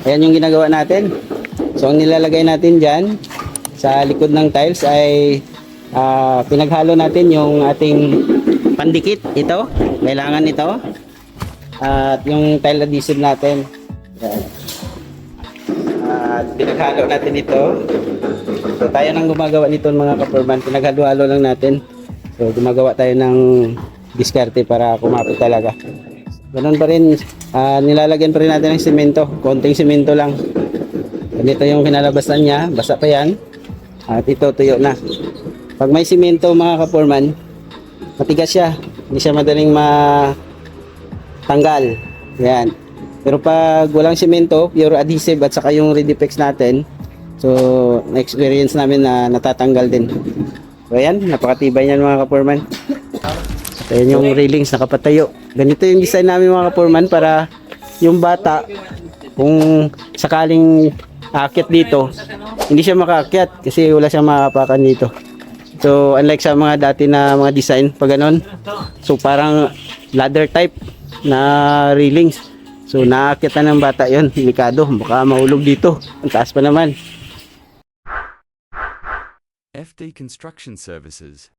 Ayan yung ginagawa natin. So ang nilalagay natin dyan sa likod ng tiles ay pinaghalo natin yung ating pandikit. Ito, kailangan ito. At yung tile adhesive natin. Ayan. At pinaghalo natin ito. So tayo nang gumagawa nito mga kaporman. Pinaghalo-halo lang natin. So gumagawa tayo ng diskarte para kumapit talaga. Ganun pa rin, nilalagyan pa rin natin ng simento. Konting simento lang. Ganito yung kinalabasan niya, basa pa yan. At ito tuyo na. Pag may simento mga kaporman, matigas siya. Hindi siya madaling matanggal. Yan. Pero pag walang simento, pure adhesive at saka yung Rediflex natin, so na-experience namin na natatanggal din. So yan, napakatibay niyan mga kaporman. Ayan yung railings nakapatayo. Ganito yung design namin mga kaporman para yung bata, kung sakaling aakyat dito, hindi siya makaakyat kasi wala siyang makapakan dito. So unlike sa mga dati na mga design pag ganon, so parang ladder type na railings. So naakyatan ng bata yon, delikado, baka mahulog dito. Ang taas pa naman. FD Construction Services.